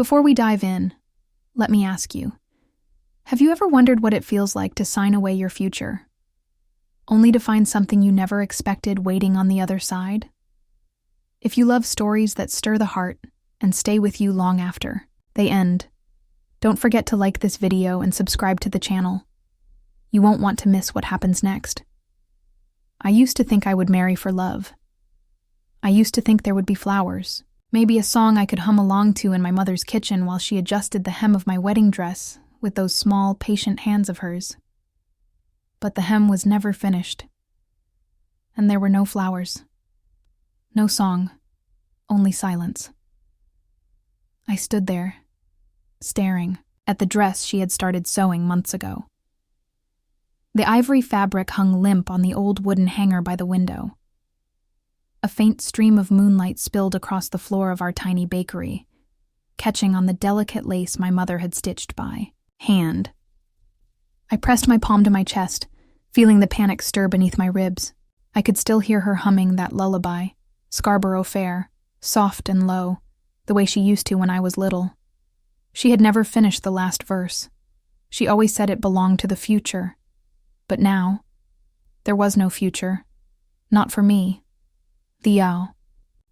Before we dive in, let me ask you, have you ever wondered what it feels like to sign away your future, only to find something you never expected waiting on the other side? If you love stories that stir the heart and stay with you long after they end, don't forget to like this video and subscribe to the channel. You won't want to miss what happens next. I used to think I would marry for love. I used to think there would be flowers, maybe a song I could hum along to in my mother's kitchen while she adjusted the hem of my wedding dress with those small, patient hands of hers. But the hem was never finished. And there were no flowers. No song, only silence. I stood there, staring at the dress she had started sewing months ago. The ivory fabric hung limp on the old wooden hanger by the window. A faint stream of moonlight spilled across the floor of our tiny bakery, catching on the delicate lace my mother had stitched by hand. I pressed my palm to my chest, feeling the panic stir beneath my ribs. I could still hear her humming that lullaby, Scarborough Fair, soft and low, the way she used to when I was little. She had never finished the last verse. She always said it belonged to the future. But now, there was no future. Not for me. The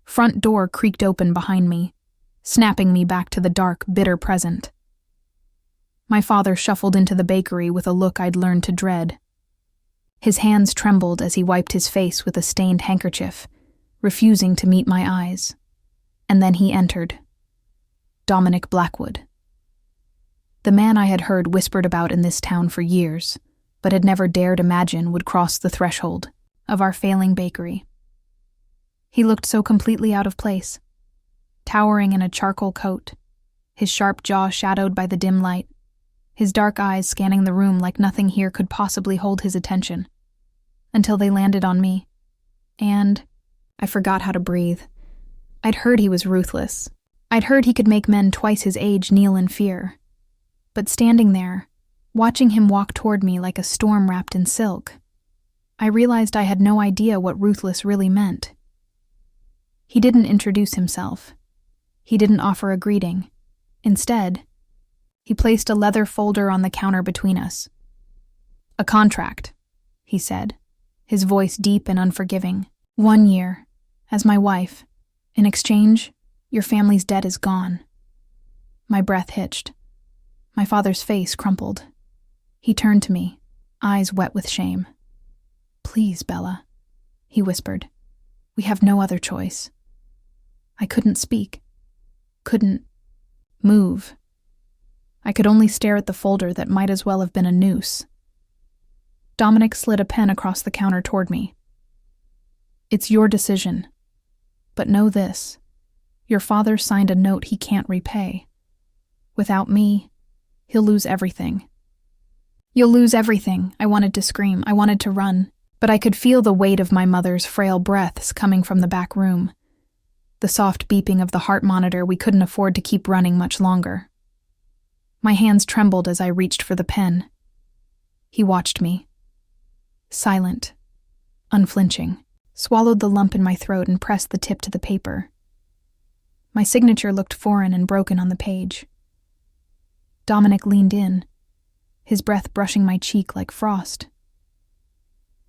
front door creaked open behind me, snapping me back to the dark, bitter present. My father shuffled into the bakery with a look I'd learned to dread. His hands trembled as he wiped his face with a stained handkerchief, refusing to meet my eyes. And then he entered. Dominic Blackwood. The man I had heard whispered about in this town for years, but had never dared imagine would cross the threshold of our failing bakery. He looked so completely out of place, towering in a charcoal coat, his sharp jaw shadowed by the dim light, his dark eyes scanning the room like nothing here could possibly hold his attention, until they landed on me. And I forgot how to breathe. I'd heard he was ruthless. I'd heard he could make men twice his age kneel in fear. But standing there, watching him walk toward me like a storm wrapped in silk, I realized I had no idea what ruthless really meant. He didn't introduce himself. He didn't offer a greeting. Instead, he placed a leather folder on the counter between us. "A contract," he said, his voice deep and unforgiving. "1 year, as my wife. In exchange, your family's debt is gone." My breath hitched. My father's face crumpled. He turned to me, eyes wet with shame. "Please, Bella," he whispered. "We have no other choice." I couldn't speak. Couldn't move. I could only stare at the folder that might as well have been a noose. Dominic slid a pen across the counter toward me. "It's your decision. But know this. Your father signed a note he can't repay. Without me, he'll lose everything." "You'll lose everything," I wanted to scream. I wanted to run. But I could feel the weight of my mother's frail breaths coming from the back room. The soft beeping of the heart monitor. We couldn't afford to keep running much longer. My hands trembled as I reached for the pen. He watched me. Silent, unflinching, swallowed the lump in my throat and pressed the tip to the paper. My signature looked foreign and broken on the page. Dominic leaned in, his breath brushing my cheek like frost.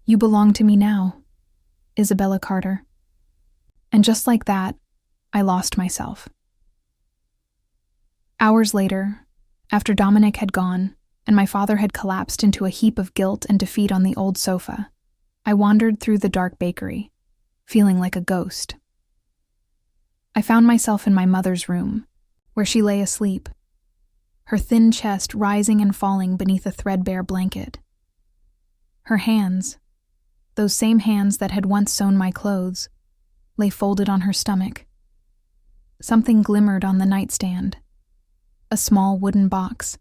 "You belong to me now, Isabella Carter." And just like that, I lost myself. Hours later, after Dominic had gone and my father had collapsed into a heap of guilt and defeat on the old sofa, I wandered through the dark bakery, feeling like a ghost. I found myself in my mother's room, where she lay asleep, her thin chest rising and falling beneath a threadbare blanket. Her hands, those same hands that had once sewn my clothes, lay folded on her stomach. Something glimmered on the nightstand, a small wooden box.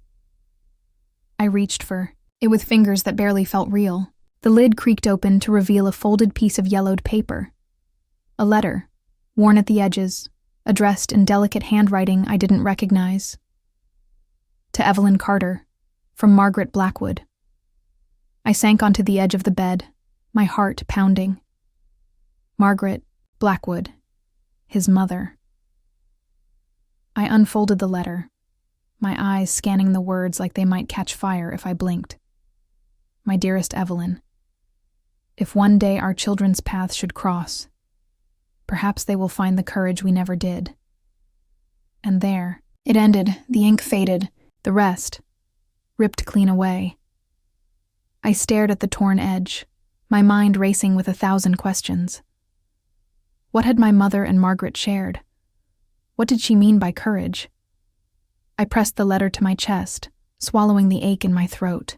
I reached for it with fingers that barely felt real. The lid creaked open to reveal a folded piece of yellowed paper. A letter, worn at the edges, addressed in delicate handwriting I didn't recognize. To Evelyn Carter, from Margaret Blackwood. I sank onto the edge of the bed, my heart pounding. Margaret Blackwood, his mother. I unfolded the letter, my eyes scanning the words like they might catch fire if I blinked. My dearest Evelyn, if one day our children's paths should cross, perhaps they will find the courage we never did. And there, it ended, the ink faded, the rest, ripped clean away. I stared at the torn edge, my mind racing with 1,000 questions. What had my mother and Margaret shared? What did she mean by courage? I pressed the letter to my chest, swallowing the ache in my throat.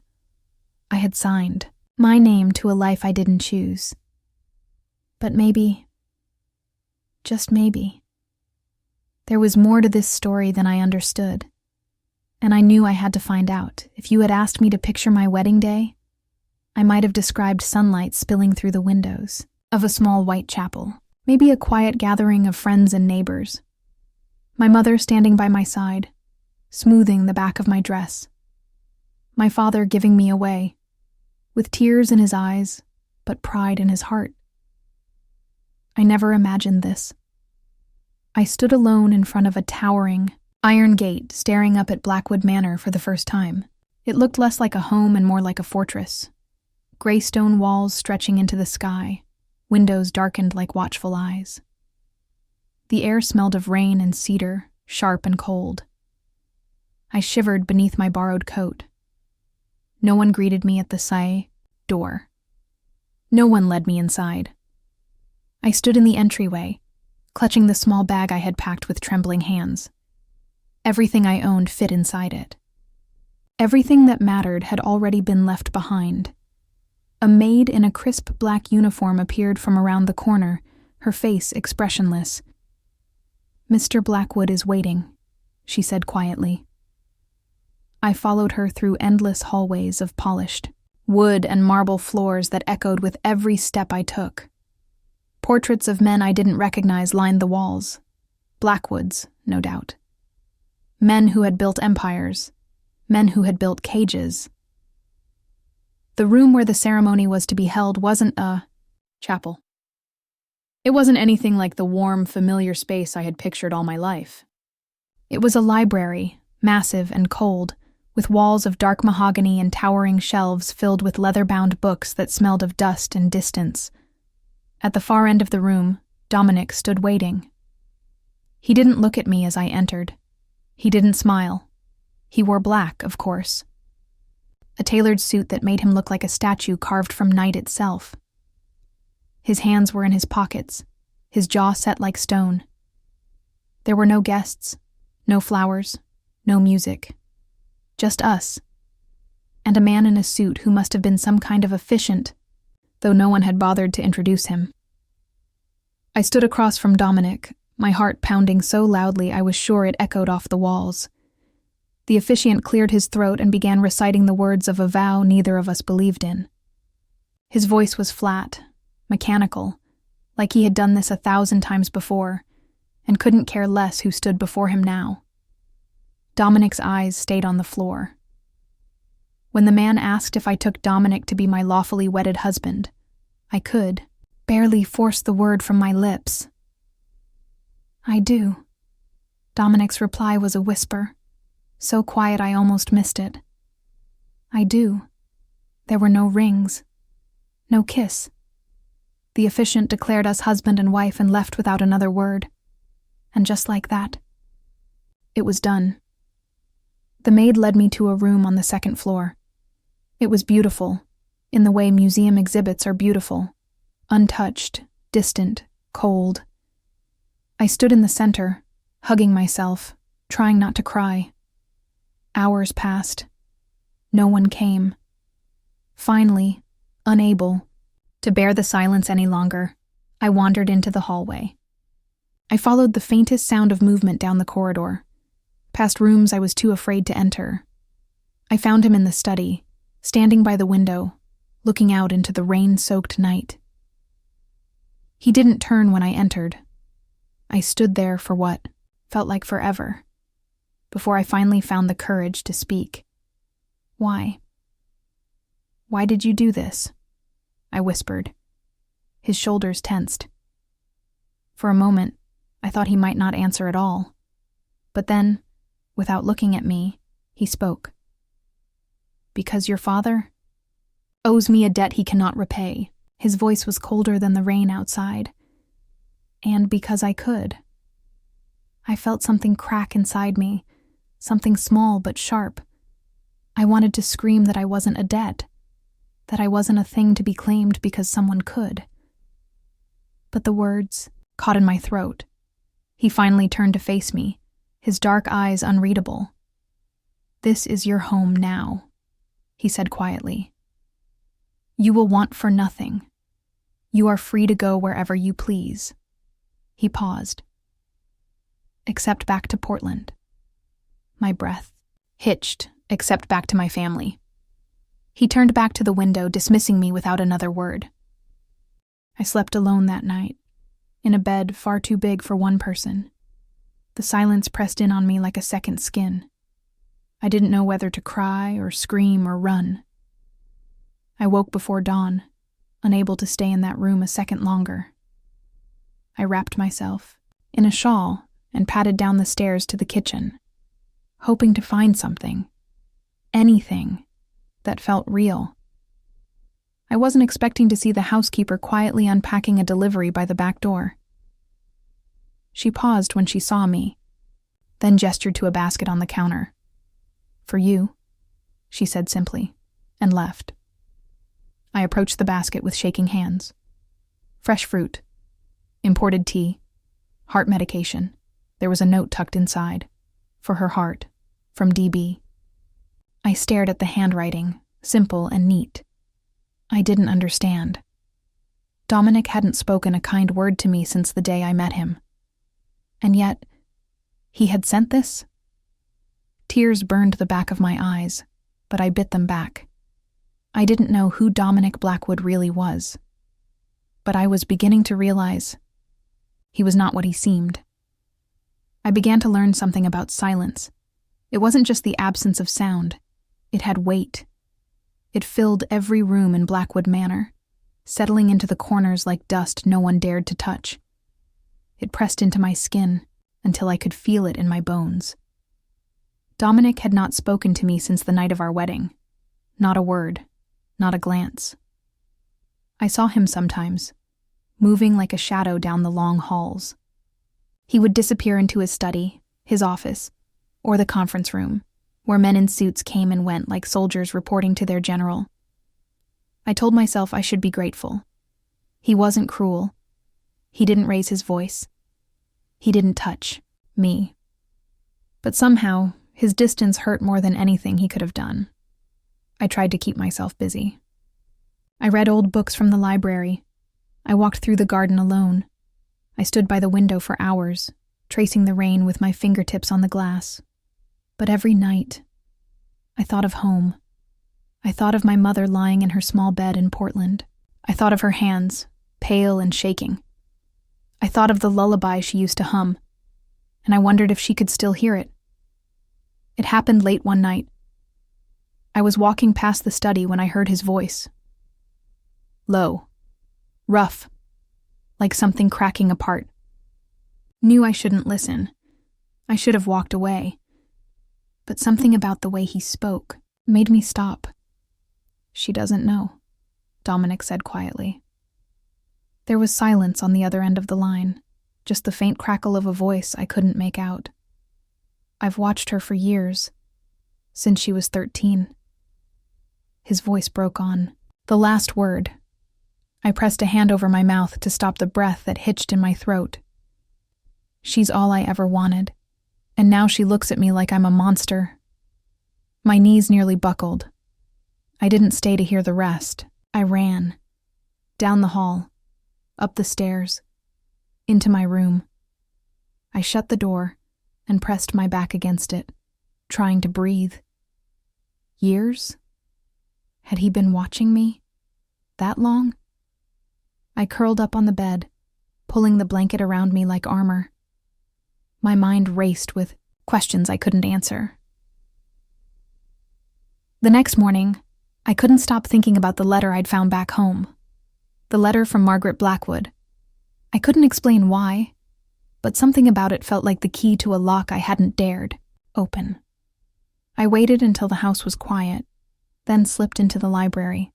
I had signed my name to a life I didn't choose. But maybe, just maybe, there was more to this story than I understood. And I knew I had to find out. If you had asked me to picture my wedding day, I might have described sunlight spilling through the windows of a small white chapel, maybe a quiet gathering of friends and neighbors. My mother standing by my side, smoothing the back of my dress. My father giving me away, with tears in his eyes, but pride in his heart. I never imagined this. I stood alone in front of a towering iron gate, staring up at Blackwood Manor for the first time. It looked less like a home and more like a fortress. Gray stone walls stretching into the sky, windows darkened like watchful eyes. The air smelled of rain and cedar, sharp and cold. I shivered beneath my borrowed coat. No one greeted me at the side door. No one led me inside. I stood in the entryway, clutching the small bag I had packed with trembling hands. Everything I owned fit inside it. Everything that mattered had already been left behind. A maid in a crisp black uniform appeared from around the corner, her face expressionless. "Mr. Blackwood is waiting," she said quietly. I followed her through endless hallways of polished wood and marble floors that echoed with every step I took. Portraits of men I didn't recognize lined the walls. Blackwoods, no doubt. Men who had built empires. Men who had built cages. The room where the ceremony was to be held wasn't a chapel. It wasn't anything like the warm, familiar space I had pictured all my life. It was a library, massive and cold, with walls of dark mahogany and towering shelves filled with leather-bound books that smelled of dust and distance. At the far end of the room, Dominic stood waiting. He didn't look at me as I entered. He didn't smile. He wore black, of course. A tailored suit that made him look like a statue carved from night itself. His hands were in his pockets, his jaw set like stone. There were no guests, no flowers, no music. Just us. And a man in a suit who must have been some kind of officiant, though no one had bothered to introduce him. I stood across from Dominic, my heart pounding so loudly I was sure it echoed off the walls. The officiant cleared his throat and began reciting the words of a vow neither of us believed in. His voice was flat, mechanical, like he had done this 1,000 times before, and couldn't care less who stood before him now. Dominic's eyes stayed on the floor. When the man asked if I took Dominic to be my lawfully wedded husband, I could barely force the word from my lips. "I do." Dominic's reply was a whisper, so quiet I almost missed it. "I do." There were no rings, no kiss. The officiant declared us husband and wife and left without another word. And just like that, it was done. The maid led me to a room on the second floor. It was beautiful, in the way museum exhibits are beautiful, untouched, distant, cold. I stood in the center, hugging myself, trying not to cry. Hours passed. No one came. Finally, unable to bear the silence any longer, I wandered into the hallway. I followed the faintest sound of movement down the corridor, past rooms I was too afraid to enter. I found him in the study, standing by the window, looking out into the rain-soaked night. He didn't turn when I entered. I stood there for what felt like forever, before I finally found the courage to speak. "Why? Why did you do this?" I whispered. His shoulders tensed. For a moment, I thought he might not answer at all, But then, without looking at me, he spoke. "Because your father owes me a debt he cannot repay." His voice was colder than the rain outside. "And because I could." I felt something crack inside me, something small but sharp. I wanted to scream that I wasn't a debt, that I wasn't a thing to be claimed because someone could. But the words caught in my throat. He finally turned to face me, his dark eyes unreadable. "This is your home now," he said quietly. "You will want for nothing. You are free to go wherever you please." He paused. "Except back to Portland." My breath hitched, except back to my family. He turned back to the window, dismissing me without another word. I slept alone that night, in a bed far too big for one person. The silence pressed in on me like a second skin. I didn't know whether to cry or scream or run. I woke before dawn, unable to stay in that room a second longer. I wrapped myself in a shawl and padded down the stairs to the kitchen, hoping to find something, anything, that felt real. I wasn't expecting to see the housekeeper quietly unpacking a delivery by the back door. She paused when she saw me, then gestured to a basket on the counter. "For you," she said simply, and left. I approached the basket with shaking hands. Fresh fruit, imported tea, heart medication. There was a note tucked inside, for her heart, from DB. I stared at the handwriting, simple and neat. I didn't understand. Dominic hadn't spoken a kind word to me since the day I met him. And yet, he had sent this? Tears burned the back of my eyes, but I bit them back. I didn't know who Dominic Blackwood really was. But I was beginning to realize he was not what he seemed. I began to learn something about silence. It wasn't just the absence of sound. It had weight. It filled every room in Blackwood Manor, settling into the corners like dust no one dared to touch. It pressed into my skin until I could feel it in my bones. Dominic had not spoken to me since the night of our wedding. Not a word, not a glance. I saw him sometimes, moving like a shadow down the long halls. He would disappear into his study, his office, or the conference room, where men in suits came and went like soldiers reporting to their general. I told myself I should be grateful. He wasn't cruel. He didn't raise his voice. He didn't touch me. But somehow, his distance hurt more than anything he could have done. I tried to keep myself busy. I read old books from the library. I walked through the garden alone. I stood by the window for hours, tracing the rain with my fingertips on the glass. But every night, I thought of home. I thought of my mother lying in her small bed in Portland. I thought of her hands, pale and shaking. I thought of the lullaby she used to hum, and I wondered if she could still hear it. It happened late one night. I was walking past the study when I heard his voice. Low, rough, like something cracking apart. Knew I shouldn't listen. I should have walked away. But something about the way he spoke made me stop. "She doesn't know," Dominic said quietly. There was silence on the other end of the line, just the faint crackle of a voice I couldn't make out. "I've watched her for years, since she was 13. His voice broke on. The last word. I pressed a hand over my mouth to stop the breath that hitched in my throat. "She's all I ever wanted, and now she looks at me like I'm a monster." My knees nearly buckled. I didn't stay to hear the rest. I ran. Down the hall, up the stairs, into my room. I shut the door and pressed my back against it, trying to breathe. Years? Had he been watching me? That long? I curled up on the bed, pulling the blanket around me like armor. My mind raced with questions I couldn't answer. The next morning, I couldn't stop thinking about the letter I'd found back home. The letter from Margaret Blackwood. I couldn't explain why. but something about it felt like the key to a lock I hadn't dared open. I waited until the house was quiet, then slipped into the library.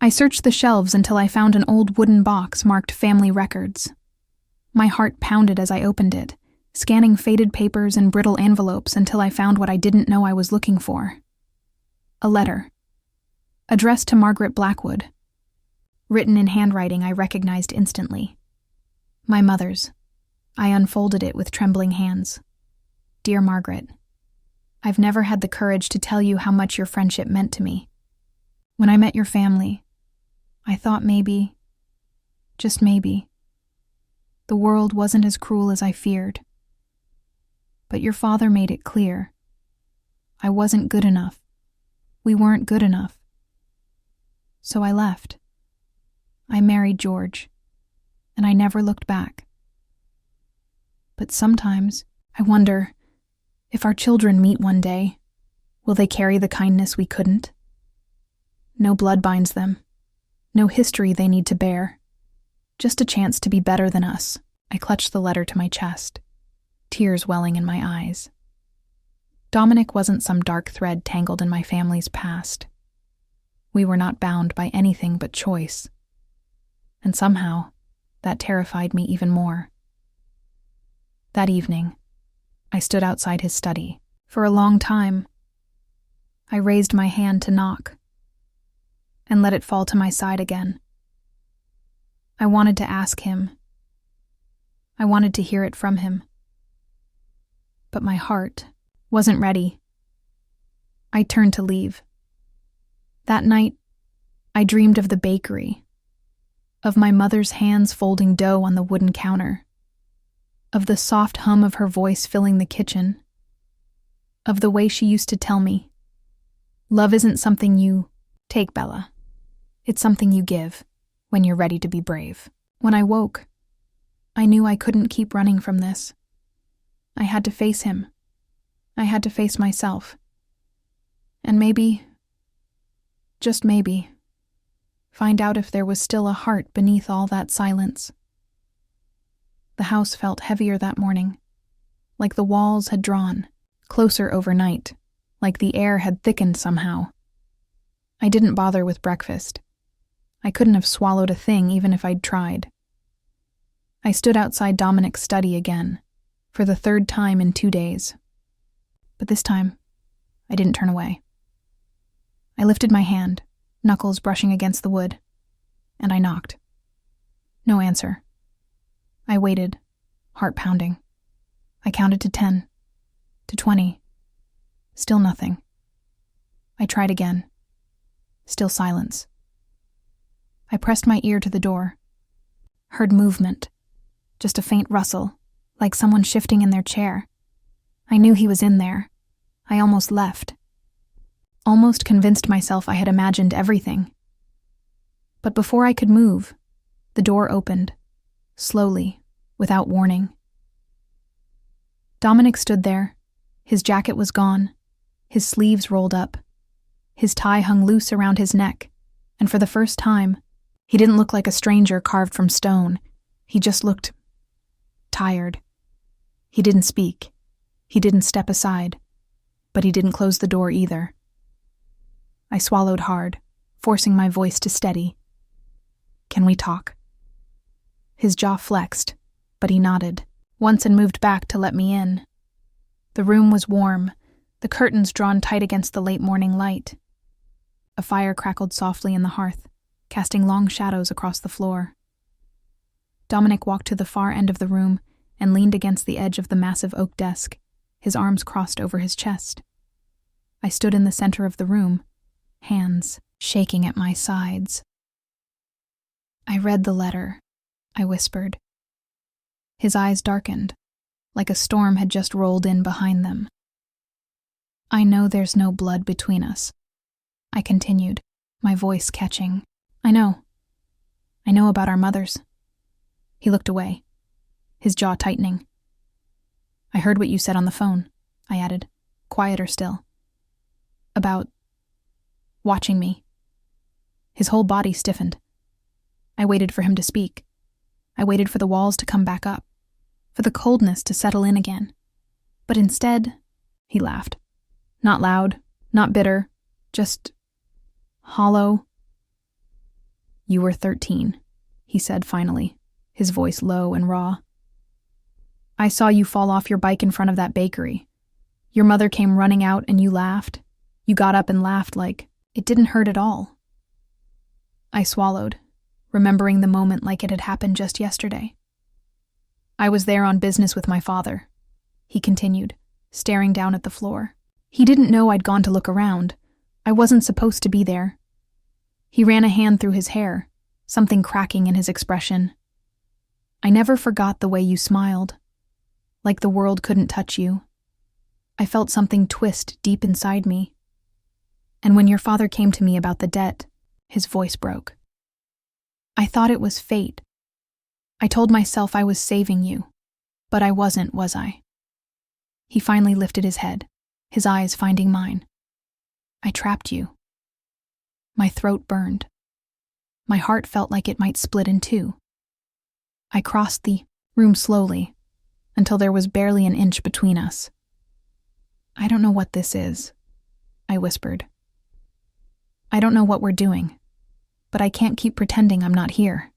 I searched the shelves until I found an old wooden box marked Family Records. My heart pounded as I opened it, scanning faded papers and brittle envelopes until I found what I didn't know I was looking for. A letter. Addressed to Margaret Blackwood. Written in handwriting I recognized instantly. My mother's. I unfolded it with trembling hands. Dear Margaret, I've never had the courage to tell you how much your friendship meant to me. When I met your family, I thought maybe, just maybe, the world wasn't as cruel as I feared. But your father made it clear. I wasn't good enough. We weren't good enough. So I left. I married George, and I never looked back. But sometimes I wonder, if our children meet one day, will they carry the kindness we couldn't? No blood binds them. No history they need to bear. Just a chance to be better than us. I clutched the letter to my chest, tears welling in my eyes. Dominic wasn't some dark thread tangled in my family's past. We were not bound by anything but choice. And somehow, that terrified me even more. That evening, I stood outside his study. For a long time, I raised my hand to knock, and let it fall to my side again. I wanted to ask him. I wanted to hear it from him. But my heart wasn't ready. I turned to leave. That night, I dreamed of the bakery, of my mother's hands folding dough on the wooden counter, of the soft hum of her voice filling the kitchen, of the way she used to tell me, love isn't something you take, Bella. It's something you give when you're ready to be brave. When I woke, I knew I couldn't keep running from this. I had to face him. I had to face myself. And maybe, just maybe, find out if there was still a heart beneath all that silence. The house felt heavier that morning, like the walls had drawn closer overnight, like the air had thickened somehow. I didn't bother with breakfast. I couldn't have swallowed a thing even if I'd tried. I stood outside Dominic's study again, for the third time in 2 days. But this time, I didn't turn away. I lifted my hand, knuckles brushing against the wood, and I knocked. No answer. I waited, heart pounding. I counted to 10, to 20. Still nothing. I tried again. Still silence. I pressed my ear to the door. Heard movement. Just a faint rustle, like someone shifting in their chair. I knew he was in there. I almost left. Almost convinced myself I had imagined everything. But before I could move, the door opened, slowly, without warning. Dominic stood there. His jacket was gone, his sleeves rolled up. His tie hung loose around his neck, and for the first time, he didn't look like a stranger carved from stone. He just looked tired. He didn't speak. He didn't step aside, but he didn't close the door either. I swallowed hard, forcing my voice to steady. Can we talk? His jaw flexed, but he nodded, once and moved back to let me in. The room was warm, the curtains drawn tight against the late morning light. A fire crackled softly in the hearth, casting long shadows across the floor. Dominic walked to the far end of the room and leaned against the edge of the massive oak desk, his arms crossed over his chest. I stood in the center of the room, hands shaking at my sides. I read the letter, I whispered. His eyes darkened, like a storm had just rolled in behind them. I know there's no blood between us, I continued, my voice catching. I know about our mothers. He looked away, his jaw tightening. I heard what you said on the phone, I added, quieter still. About watching me. His whole body stiffened. I waited for him to speak. I waited for the walls to come back up. for the coldness to settle in again. But instead, he laughed. Not loud, not bitter, just hollow. "You were 13, he said finally, his voice low and raw. "I saw you fall off your bike in front of that bakery. Your mother came running out and you laughed. You got up and laughed like it didn't hurt at all." I swallowed, remembering the moment like it had happened just yesterday. "I was there on business with my father," he continued, staring down at the floor. "He didn't know I'd gone to look around. I wasn't supposed to be there." He ran a hand through his hair, something cracking in his expression. "I never forgot the way you smiled, like the world couldn't touch you. I felt something twist deep inside me. And when your father came to me about the debt," his voice broke. "I thought it was fate. I told myself I was saving you, but I wasn't, was I?" He finally lifted his head, his eyes finding mine. "I trapped you." My throat burned. My heart felt like it might split in two. I crossed the room slowly, until there was barely an inch between us. "I don't know what this is," I whispered. "I don't know what we're doing, but I can't keep pretending I'm not here."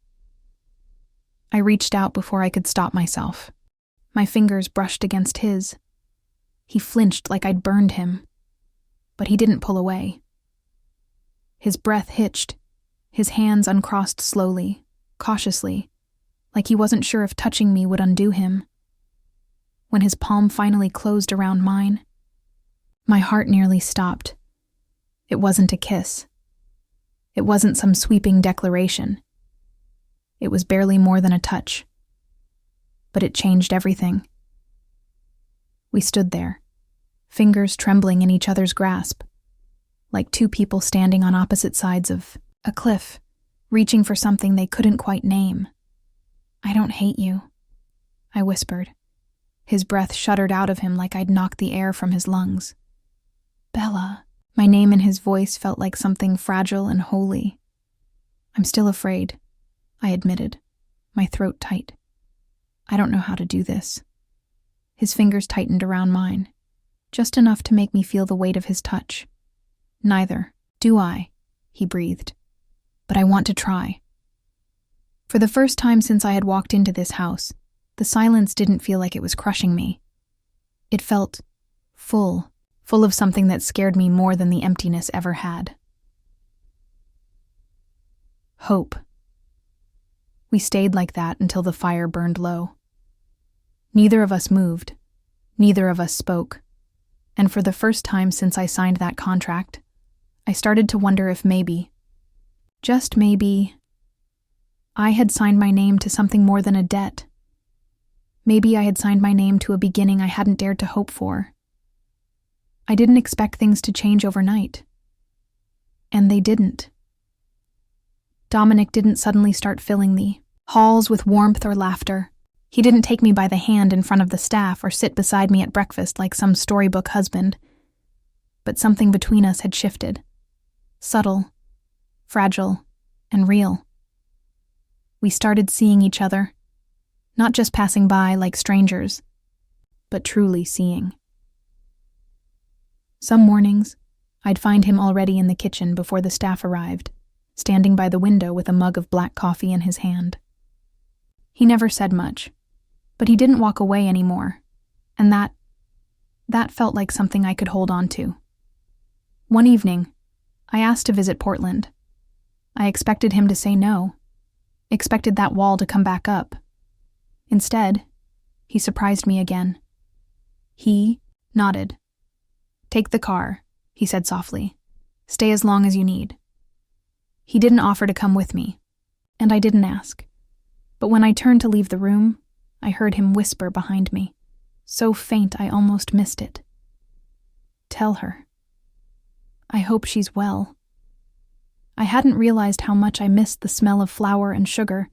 I reached out before I could stop myself. My fingers brushed against his. He flinched like I'd burned him, but he didn't pull away. His breath hitched, his hands uncrossed slowly, cautiously, like he wasn't sure if touching me would undo him. When his palm finally closed around mine, my heart nearly stopped. It wasn't a kiss. It wasn't some sweeping declaration. It was barely more than a touch. But it changed everything. We stood there, fingers trembling in each other's grasp, like two people standing on opposite sides of a cliff, reaching for something they couldn't quite name. "I don't hate you," I whispered. His breath shuddered out of him like I'd knocked the air from his lungs. "Bella." My name in his voice felt like something fragile and holy. "I'm still afraid," I admitted, my throat tight. "I don't know how to do this." His fingers tightened around mine, just enough to make me feel the weight of his touch. "Neither do I," he breathed. "But I want to try." For the first time since I had walked into this house, the silence didn't feel like it was crushing me. It felt full of something that scared me more than the emptiness ever had. Hope. We stayed like that until the fire burned low. Neither of us moved. Neither of us spoke. And for the first time since I signed that contract, I started to wonder if maybe, just maybe, I had signed my name to something more than a debt. Maybe I had signed my name to a beginning I hadn't dared to hope for. I didn't expect things to change overnight. And they didn't. Dominic didn't suddenly start filling the halls with warmth or laughter. He didn't take me by the hand in front of the staff or sit beside me at breakfast like some storybook husband. But something between us had shifted. Subtle, fragile, and real. We started seeing each other, not just passing by like strangers, but truly seeing. Some mornings, I'd find him already in the kitchen before the staff arrived, standing by the window with a mug of black coffee in his hand. He never said much, but he didn't walk away anymore, and that felt like something I could hold on to. One evening, I asked to visit Portland. I expected him to say no, expected that wall to come back up. Instead, he surprised me again. He nodded. "Take the car," he said softly. "Stay as long as you need." He didn't offer to come with me, and I didn't ask. But when I turned to leave the room, I heard him whisper behind me, so faint I almost missed it. "Tell her. I hope she's well." I hadn't realized how much I missed the smell of flour and sugar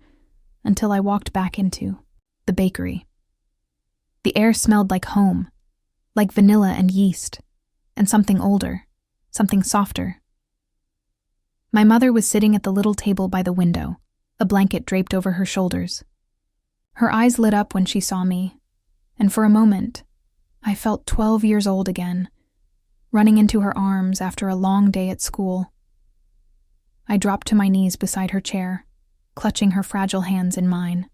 until I walked back into the bakery. The air smelled like home, like vanilla and yeast, and something older, something softer. My mother was sitting at the little table by the window, a blanket draped over her shoulders. Her eyes lit up when she saw me, and for a moment, I felt 12 years old again, running into her arms after a long day at school. I dropped to my knees beside her chair, clutching her fragile hands in mine.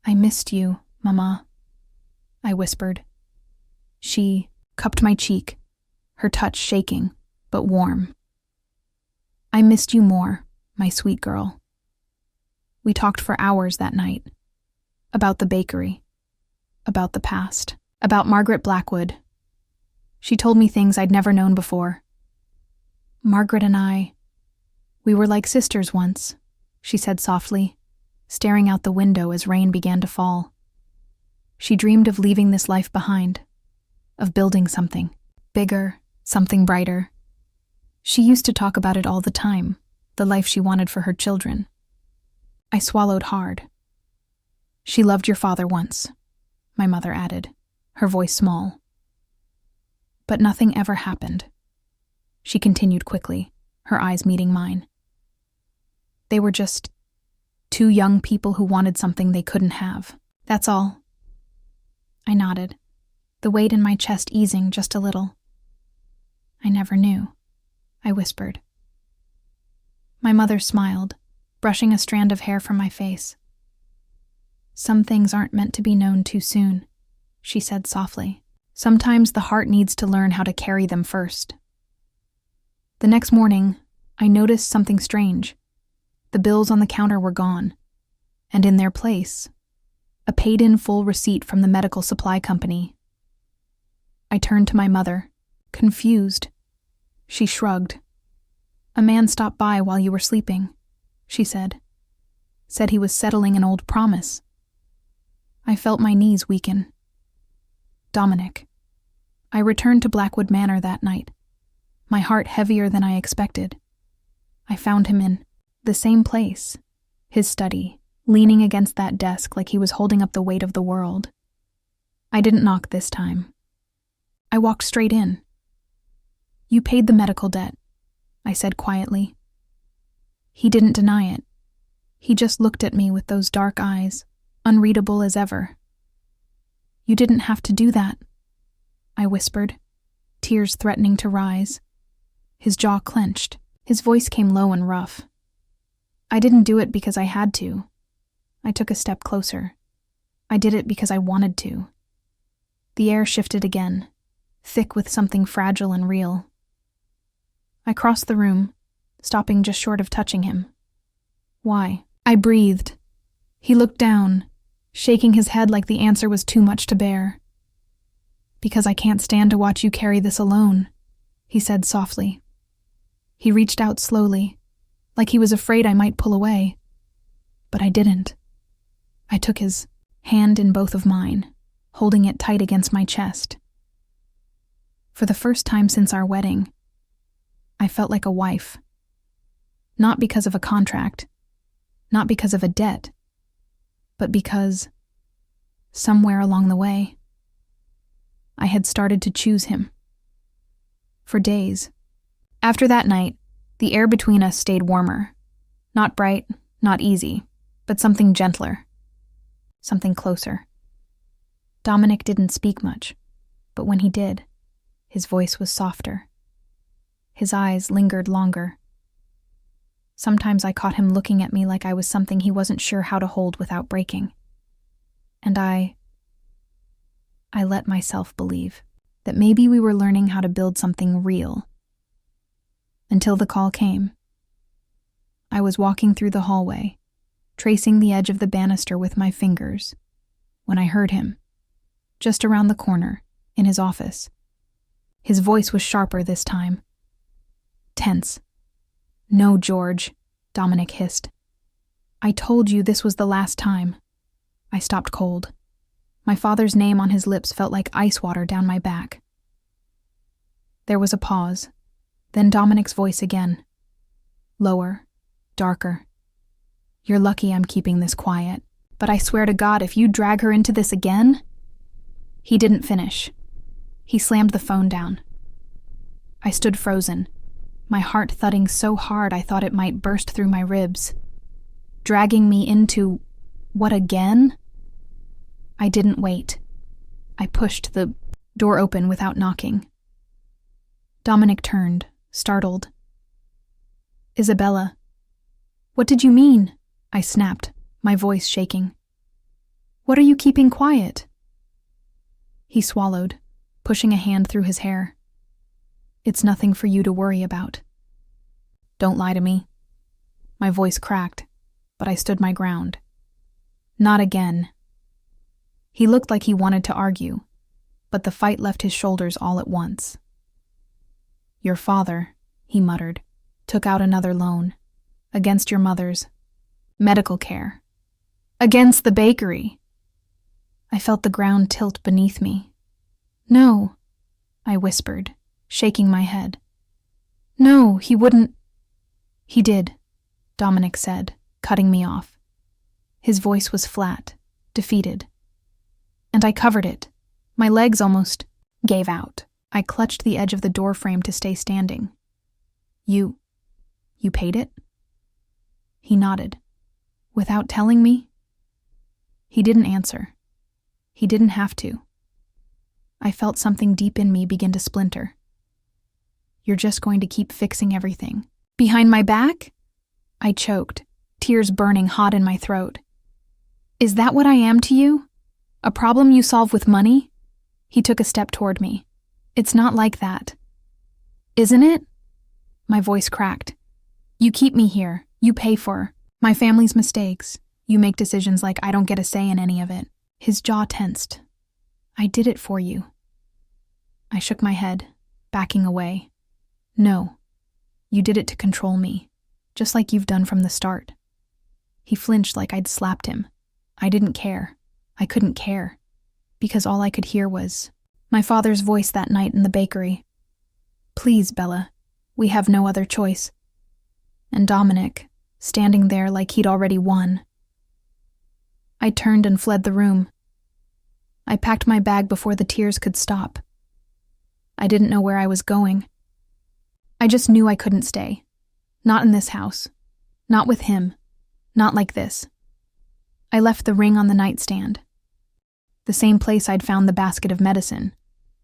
"I missed you, Mama," I whispered. She cupped my cheek, her touch shaking, but warm. "I missed you more, my sweet girl." We talked for hours that night. About the bakery. About the past. About Margaret Blackwood. She told me things I'd never known before. "Margaret and we were like sisters once," she said softly, staring out the window as rain began to fall. She dreamed of leaving this life behind, of building something bigger, something brighter. She used to talk about it all the time, the life she wanted for her children. I swallowed hard. "She loved your father once," my mother added, her voice small. "But nothing ever happened," she continued quickly, her eyes meeting mine. "They were just two young people who wanted something they couldn't have. That's all." I nodded, the weight in my chest easing just a little. "I never knew," I whispered. My mother smiled, brushing a strand of hair from my face. "Some things aren't meant to be known too soon," she said softly. "Sometimes the heart needs to learn how to carry them first." The next morning, I noticed something strange. The bills on the counter were gone, and in their place, a paid-in full receipt from the medical supply company. I turned to my mother, confused. She shrugged. "A man stopped by while you were sleeping," she said. "Said he was settling an old promise." I felt my knees weaken. Dominic. I returned to Blackwood Manor that night, my heart heavier than I expected. I found him in the same place, his study, leaning against that desk like he was holding up the weight of the world. I didn't knock this time. I walked straight in. "You paid the medical debt," I said quietly. He didn't deny it. He just looked at me with those dark eyes, unreadable as ever. "You didn't have to do that," I whispered, tears threatening to rise. His jaw clenched. His voice came low and rough. "I didn't do it because I had to." I took a step closer. "I did it because I wanted to." The air shifted again, thick with something fragile and real. I crossed the room, stopping just short of touching him. "Why?" I breathed. He looked down, shaking his head like the answer was too much to bear. "Because I can't stand to watch you carry this alone," he said softly. He reached out slowly, like he was afraid I might pull away. But I didn't. I took his hand in both of mine, holding it tight against my chest. For the first time since our wedding, I felt like a wife. Not because of a contract, not because of a debt, but because, somewhere along the way, I had started to choose him. For days. After that night, the air between us stayed warmer. Not bright, not easy, but something gentler. Something closer. Dominic didn't speak much, but when he did, his voice was softer. His eyes lingered longer. Sometimes I caught him looking at me like I was something he wasn't sure how to hold without breaking. And I let myself believe that maybe we were learning how to build something real. Until the call came. I was walking through the hallway, tracing the edge of the banister with my fingers, when I heard him, just around the corner, in his office. His voice was sharper this time. Tense. "No, George," Dominic hissed. "I told you this was the last time." I stopped cold. My father's name on his lips felt like ice water down my back. There was a pause, then Dominic's voice again. Lower, darker. "You're lucky I'm keeping this quiet, but I swear to God if you drag her into this again..." He didn't finish. He slammed the phone down. I stood frozen, my heart thudding so hard I thought it might burst through my ribs. Dragging me into What, again? I didn't wait. I pushed the door open without knocking. Dominic turned, startled. Isabella. What did you mean? I snapped, my voice shaking. What are you keeping quiet? He swallowed, pushing a hand through his hair. It's nothing for you to worry about. Don't lie to me. My voice cracked, but I stood my ground. Not again. He looked like he wanted to argue, but the fight left his shoulders all at once. Your father, he muttered, took out another loan. Against your mother's medical care. Against the bakery. I felt the ground tilt beneath me. No, I whispered, shaking my head. No, he wouldn't. He did, Dominic said, cutting me off. His voice was flat, defeated. And I covered it. My legs almost gave out. I clutched the edge of the door frame to stay standing. You paid it? He nodded. Without telling me? He didn't answer. He didn't have to. I felt something deep in me begin to splinter. You're just going to keep fixing everything. Behind my back? I choked, tears burning hot in my throat. Is that what I am to you? A problem you solve with money? He took a step toward me. It's not like that. Isn't it? My voice cracked. You keep me here. You pay for my family's mistakes. You make decisions like I don't get a say in any of it. His jaw tensed. I did it for you. I shook my head, backing away. No, you did it to control me, just like you've done from the start. He flinched like I'd slapped him. I didn't care. I couldn't care, because all I could hear was my father's voice that night in the bakery. Please, Bella, we have no other choice. And Dominic, standing there like he'd already won. I turned and fled the room. I packed my bag before the tears could stop. I didn't know where I was going. I just knew I couldn't stay. Not in this house. Not with him. Not like this. I left the ring on the nightstand. The same place I'd found the basket of medicine.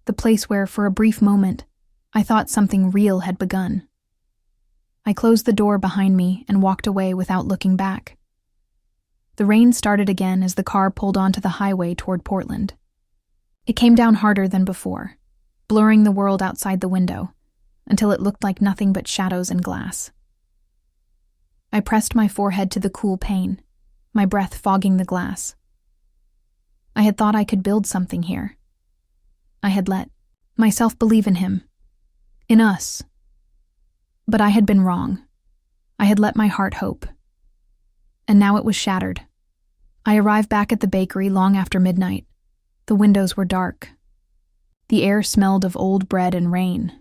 The place where, for a brief moment, I thought something real had begun. I closed the door behind me and walked away without looking back. The rain started again as the car pulled onto the highway toward Portland. It came down harder than before, blurring the world outside the window, until it looked like nothing but shadows and glass. I pressed my forehead to the cool pane, my breath fogging the glass. I had thought I could build something here. I had let myself believe in him, in us. But I had been wrong. I had let my heart hope. And now it was shattered. I arrived back at the bakery long after midnight. The windows were dark. The air smelled of old bread and rain.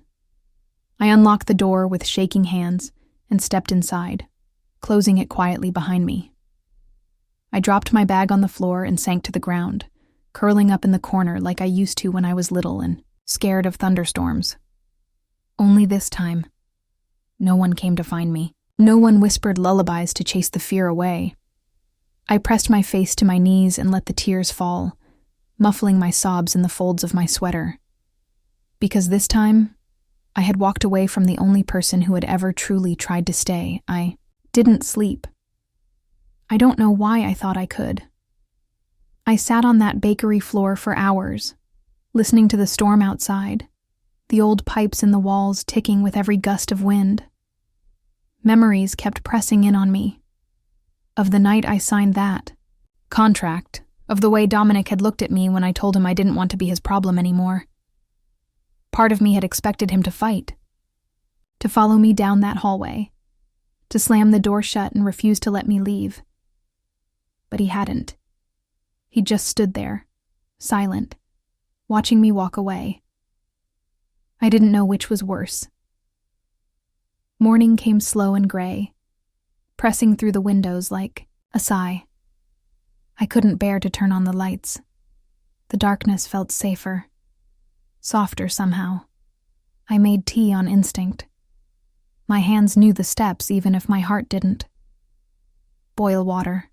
I unlocked the door with shaking hands and stepped inside, closing it quietly behind me. I dropped my bag on the floor and sank to the ground, curling up in the corner like I used to when I was little and scared of thunderstorms. Only this time, no one came to find me. No one whispered lullabies to chase the fear away. I pressed my face to my knees and let the tears fall, muffling my sobs in the folds of my sweater. Because this time, I had walked away from the only person who had ever truly tried to stay. I didn't sleep. I don't know why I thought I could. I sat on that bakery floor for hours, listening to the storm outside, the old pipes in the walls ticking with every gust of wind. Memories kept pressing in on me. Of the night I signed that contract, of the way Dominic had looked at me when I told him I didn't want to be his problem anymore. Part of me had expected him to fight, to follow me down that hallway, to slam the door shut and refuse to let me leave. But he hadn't. He just stood there, silent, watching me walk away. I didn't know which was worse. Morning came slow and gray, pressing through the windows like a sigh. I couldn't bear to turn on the lights. The darkness felt safer, softer somehow. I made tea on instinct. My hands knew the steps even if my heart didn't. Boil water.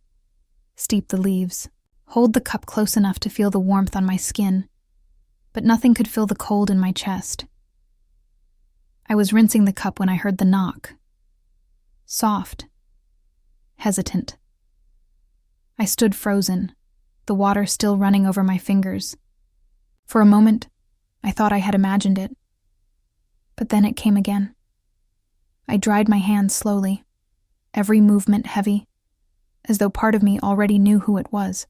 steep the leaves, hold the cup close enough to feel the warmth on my skin, but nothing could fill the cold in my chest. I was rinsing the cup when I heard the knock. Soft, hesitant. I stood frozen, the water still running over my fingers. For a moment, I thought I had imagined it. But then it came again. I dried my hands slowly, every movement heavy, as though part of me already knew who it was.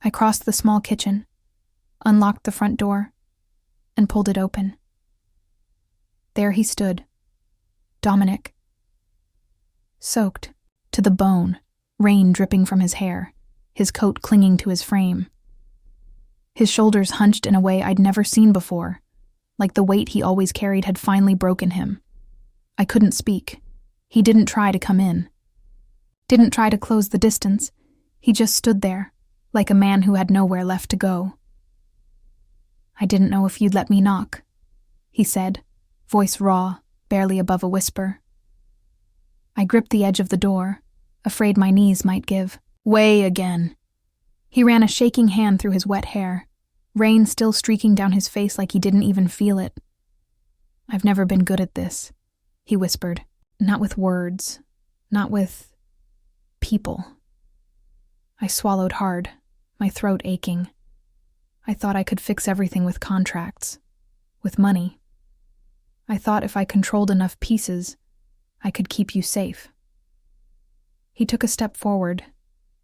I crossed the small kitchen, unlocked the front door, and pulled it open. There he stood, Dominic. Soaked to the bone, rain dripping from his hair, his coat clinging to his frame. His shoulders hunched in a way I'd never seen before, like the weight he always carried had finally broken him. I couldn't speak. He didn't try to come in. Didn't try to close the distance. He just stood there, like a man who had nowhere left to go. "I didn't know if you'd let me knock," he said, voice raw, barely above a whisper. I gripped the edge of the door, afraid my knees might give way again. He ran a shaking hand through his wet hair, rain still streaking down his face like he didn't even feel it. "I've never been good at this," he whispered. "Not with words, not with people." I swallowed hard, my throat aching. I thought I could fix everything with contracts, with money. I thought if I controlled enough pieces, I could keep you safe. He took a step forward,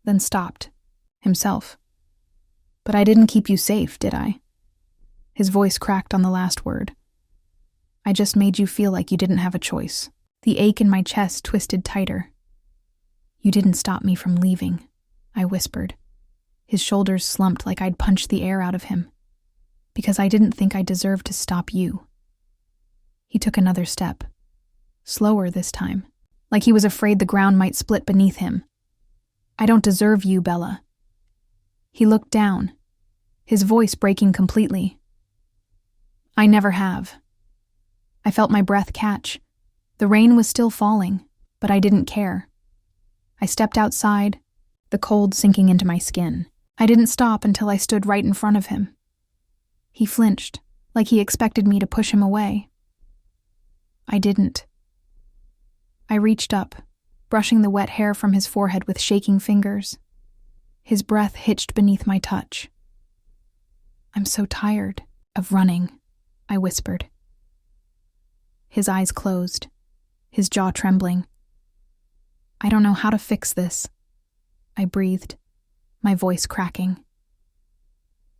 then stopped, himself. "But I didn't keep you safe, did I?" His voice cracked on the last word. "I just made you feel like you didn't have a choice." The ache in my chest twisted tighter. "You didn't stop me from leaving," I whispered. His shoulders slumped like I'd punched the air out of him. "Because I didn't think I deserved to stop you." He took another step. Slower this time, like he was afraid the ground might split beneath him. "I don't deserve you, Bella." He looked down, his voice breaking completely. "I never have." I felt my breath catch. The rain was still falling, but I didn't care. I stepped outside, the cold sinking into my skin. I didn't stop until I stood right in front of him. He flinched, like he expected me to push him away. I didn't. I reached up, brushing the wet hair from his forehead with shaking fingers. His breath hitched beneath my touch. "I'm so tired of running," I whispered. His eyes closed, his jaw trembling. "I don't know how to fix this," I breathed, my voice cracking.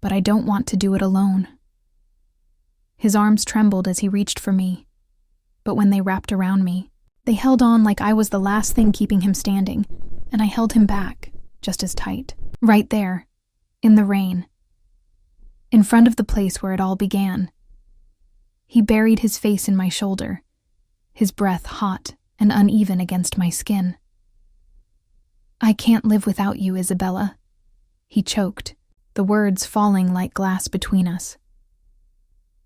"But I don't want to do it alone." His arms trembled as he reached for me, but when they wrapped around me, they held on like I was the last thing keeping him standing, and I held him back, just as tight. Right there, in the rain, in front of the place where it all began. He buried his face in my shoulder, his breath hot and uneven against my skin. "I can't live without you, Isabella," he choked, the words falling like glass between us.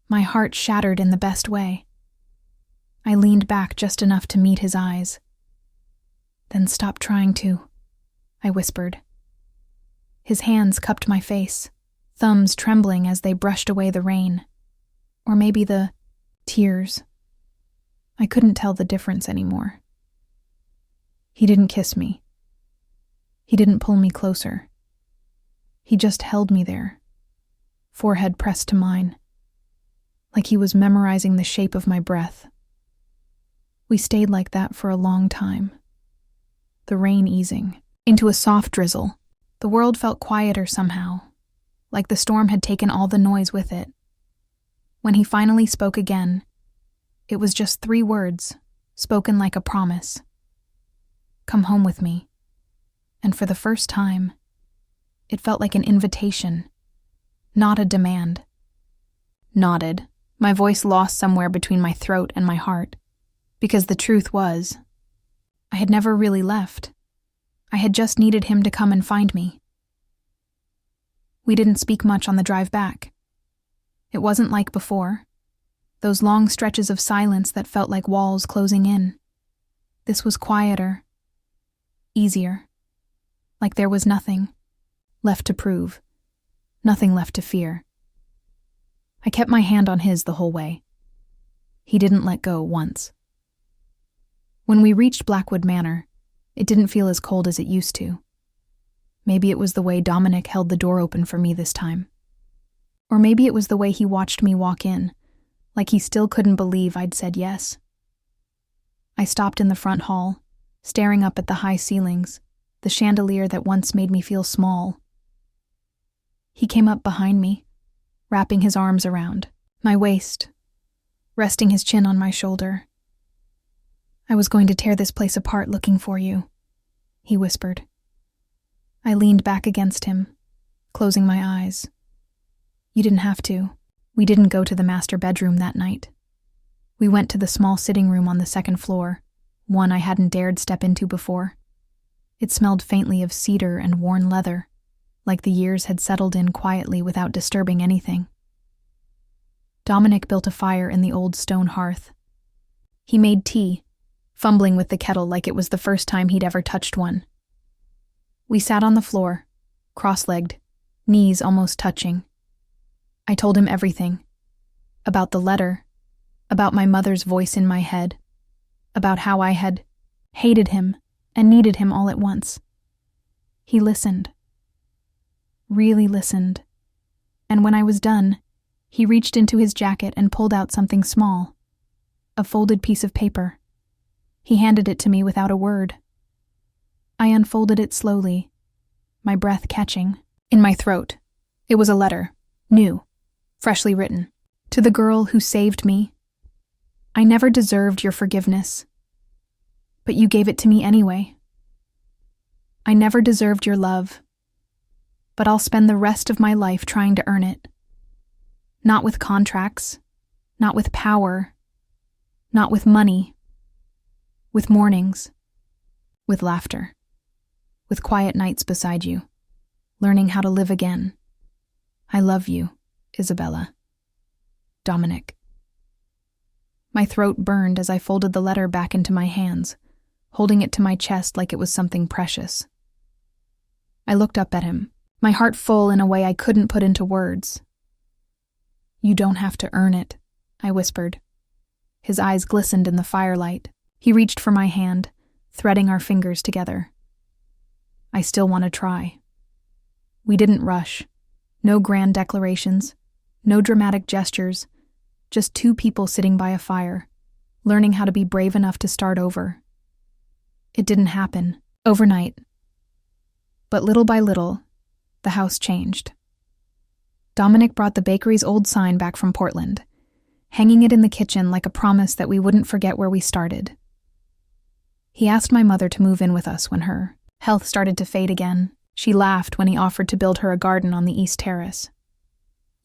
My heart shattered in the best way. I leaned back just enough to meet his eyes. "Then stop trying to," I whispered. His hands cupped my face, thumbs trembling as they brushed away the rain. Or maybe the tears. I couldn't tell the difference anymore. He didn't kiss me. He didn't pull me closer. He just held me there, forehead pressed to mine, like he was memorizing the shape of my breath. We stayed like that for a long time, the rain easing into a soft drizzle. The world felt quieter somehow, like the storm had taken all the noise with it. When he finally spoke again, it was just 3 words, spoken like a promise. "Come home with me." And for the first time, it felt like an invitation, not a demand. Nodded, my voice lost somewhere between my throat and my heart, because the truth was, I had never really left. I had just needed him to come and find me. We didn't speak much on the drive back. It wasn't like before, those long stretches of silence that felt like walls closing in. This was quieter, easier, like there was nothing left to prove, nothing left to fear. I kept my hand on his the whole way. He didn't let go once. When we reached Blackwood Manor, it didn't feel as cold as it used to. Maybe it was the way Dominic held the door open for me this time. Or maybe it was the way he watched me walk in, like he still couldn't believe I'd said yes. I stopped in the front hall, staring up at the high ceilings, the chandelier that once made me feel small. He came up behind me, wrapping his arms around my waist, resting his chin on my shoulder. "I was going to tear this place apart looking for you," he whispered. I leaned back against him, closing my eyes. "You didn't have to." We didn't go to the master bedroom that night. We went to the small sitting room on the second floor, one I hadn't dared step into before. It smelled faintly of cedar and worn leather, like the years had settled in quietly without disturbing anything. Dominic built a fire in the old stone hearth. He made tea, fumbling with the kettle like it was the first time he'd ever touched one. We sat on the floor, cross-legged, knees almost touching. I told him everything. About the letter, about my mother's voice in my head, about how I had hated him and needed him all at once. He listened. Really listened. And when I was done, he reached into his jacket and pulled out something small, a folded piece of paper. He handed it to me without a word. I unfolded it slowly, my breath catching in my throat. It was a letter, new, freshly written. "To the girl who saved me. I never deserved your forgiveness, but you gave it to me anyway. I never deserved your love, but I'll spend the rest of my life trying to earn it. Not with contracts, not with power, not with money, with mornings, with laughter, with quiet nights beside you, learning how to live again. I love you, Isabella. Dominic." My throat burned as I folded the letter back into my hands, holding it to my chest like it was something precious. I looked up at him, my heart full in a way I couldn't put into words. "You don't have to earn it," I whispered. His eyes glistened in the firelight. He reached for my hand, threading our fingers together. "I still want to try." We didn't rush. No grand declarations, no dramatic gestures, just two people sitting by a fire, learning how to be brave enough to start over. It didn't happen overnight. But little by little, the house changed. Dominic brought the bakery's old sign back from Portland, hanging it in the kitchen like a promise that we wouldn't forget where we started. He asked my mother to move in with us when her health started to fade again. She laughed when he offered to build her a garden on the East Terrace.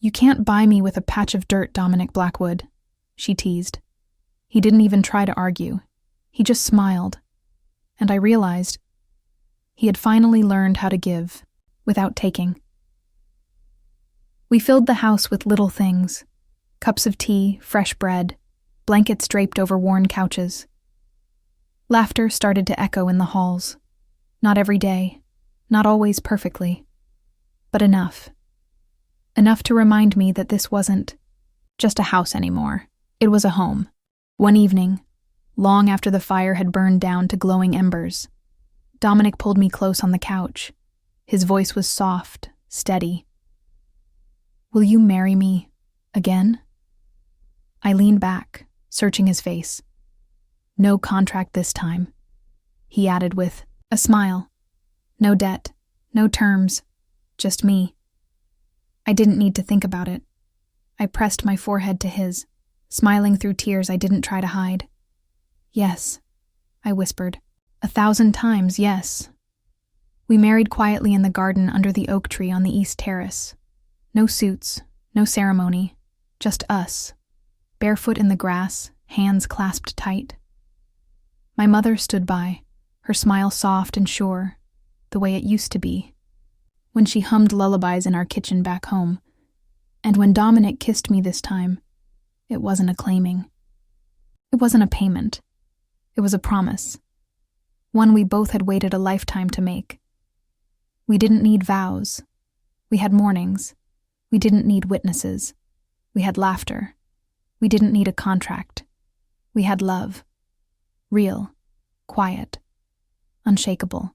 "You can't buy me with a patch of dirt, Dominic Blackwood," she teased. He didn't even try to argue. He just smiled. And I realized he had finally learned how to give without taking. We filled the house with little things: cups of tea, fresh bread, blankets draped over worn couches. Laughter started to echo in the halls. Not every day, not always perfectly, but enough. Enough to remind me that this wasn't just a house anymore. It was a home. One evening, long after the fire had burned down to glowing embers, Dominic pulled me close on the couch. His voice was soft, steady. "Will you marry me again?" I leaned back, searching his face. "No contract this time," he added with a smile. "No debt, no terms, just me." I didn't need to think about it. I pressed my forehead to his, smiling through tears I didn't try to hide. "Yes," I whispered. 1,000 times yes. We married quietly in the garden under the oak tree on the East Terrace. No suits, no ceremony, just us, barefoot in the grass, hands clasped tight. My mother stood by, her smile soft and sure, the way it used to be, when she hummed lullabies in our kitchen back home. And when Dominic kissed me this time, it wasn't a claiming. It wasn't a payment. It was a promise. One we both had waited a lifetime to make. We didn't need vows. We had mornings. We didn't need witnesses. We had laughter. We didn't need a contract. We had love. Real, quiet, unshakable.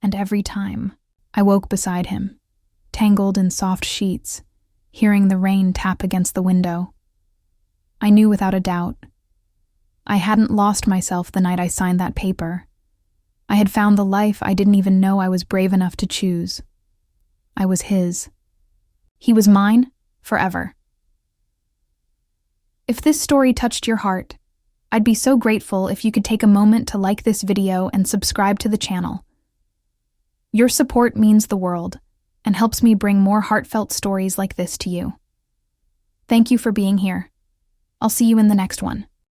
And every time, I woke beside him, tangled in soft sheets, hearing the rain tap against the window. I knew without a doubt. I hadn't lost myself the night I signed that paper. I had found the life I didn't even know I was brave enough to choose. I was his. He was mine forever. If this story touched your heart, I'd be so grateful if you could take a moment to like this video and subscribe to the channel. Your support means the world and helps me bring more heartfelt stories like this to you. Thank you for being here. I'll see you in the next one.